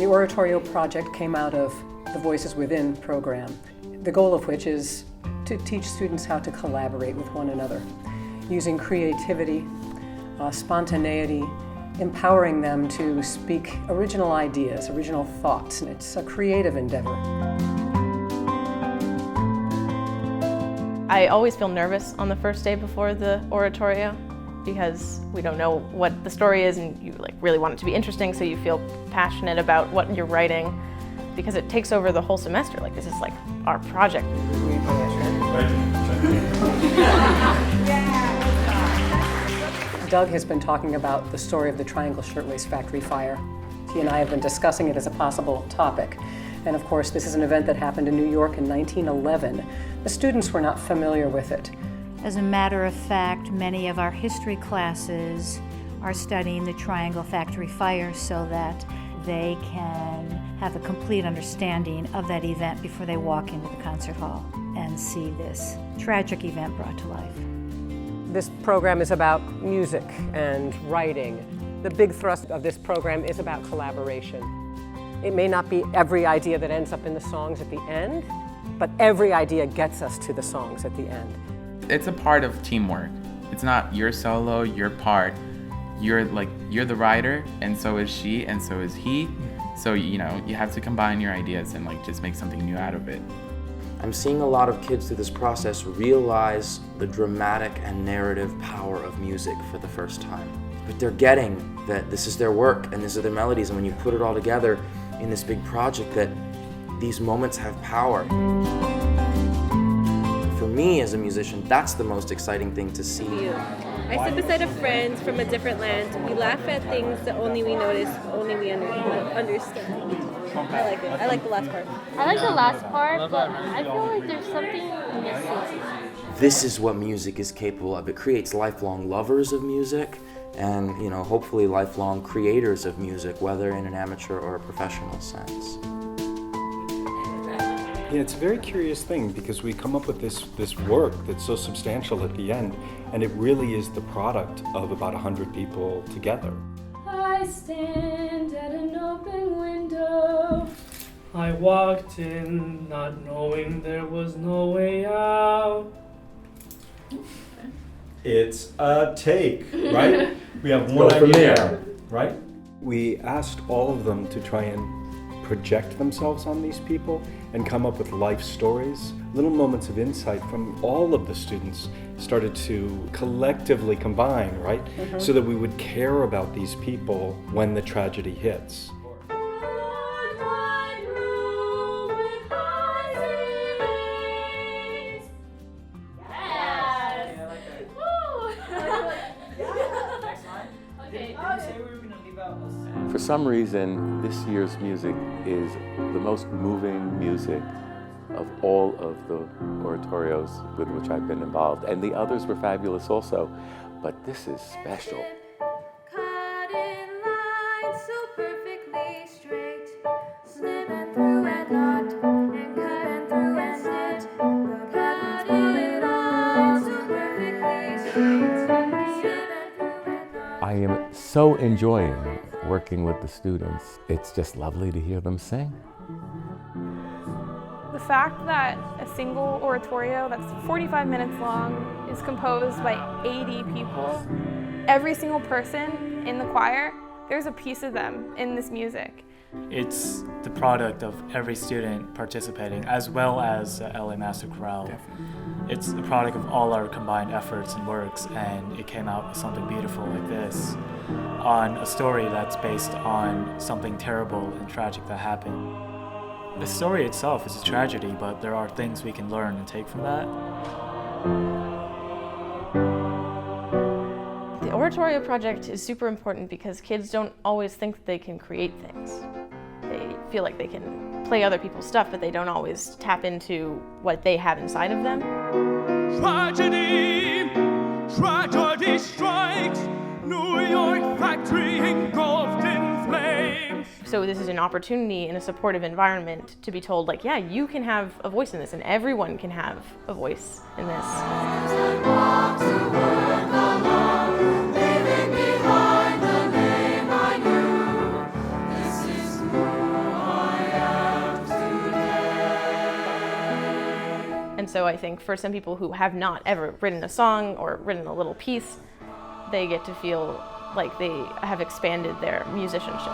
Oratorio project came out of the Voices Within program, the goal of which is to teach students how to collaborate with one another, using creativity, spontaneity, empowering them to speak original ideas, original thoughts, and it's a creative endeavor. I always feel nervous on the first day before the Oratorio because we don't know what the story is and you really want it to be interesting, so you feel passionate about what you're writing because it takes over the whole semester. This is our project. Doug has been talking about the story of the Triangle Shirtwaist factory fire. He and I have been discussing it as a possible topic. And of course, this is an event that happened in New York in 1911. The students were not familiar with it. As a matter of fact, many of our history classes are studying the Triangle factory fire so that they can have a complete understanding of that event before they walk into the concert hall and see this tragic event brought to life. This program is about music and writing. The big thrust of this program is about collaboration. It may not be every idea that ends up in the songs at the end, but every idea gets us to the songs at the end. It's a part of teamwork. It's not your solo, your part. You're the writer, and so is she, and so is he. So, you have to combine your ideas and just make something new out of it. I'm seeing a lot of kids through this process realize the dramatic and narrative power of music for the first time. But they're getting that this is their work and these are their melodies, and when you put it all together in this big project, that these moments have power. For me as a musician, that's the most exciting thing to see. I sit beside a friend from a different land. We laugh at things that only we notice, only we understand. I like it. I like the last part. I like the last part, but I feel like there's something missing. This is what music is capable of. It creates lifelong lovers of music and, hopefully lifelong creators of music, whether in an amateur or a professional sense. Yeah, it's a very curious thing because we come up with this work that's so substantial at the end, and it really is the product of about 100 people together. I stand at an open window. I walked in not knowing there was no way out. It's a take, right? We have one idea, right? We asked all of them to try and project themselves on these people and come up with life stories. Little moments of insight from all of the students started to collectively combine, right? Mm-hmm. So that we would care about these people when the tragedy hits. For some reason, this year's music is the most moving music of all of the oratorios with which I've been involved. And the others were fabulous also, but this is special. I am so enjoying working with the students. It's just lovely to hear them sing. The fact that a single oratorio that's 45 minutes long is composed by 80 people, every single person in the choir, there's a piece of them in this music. It's the product of every student participating, as well as LA Master Chorale. Definitely. It's the product of all our combined efforts and works, and it came out with something beautiful like this on a story that's based on something terrible and tragic that happened. The story itself is a tragedy, but there are things we can learn and take from that. The Oratorio project is super important because kids don't always think that they can create things. They feel like they can play other people's stuff, but they don't always tap into what they have inside of them. Tragedy, tragedy strikes, New York factory engulfed in flames. So this is an opportunity in a supportive environment to be told, yeah, you can have a voice in this, and everyone can have a voice in this. Leaving behind the name I knew. This is And so I think for some people who have not ever written a song or written a little piece, they get to feel like they have expanded their musicianship.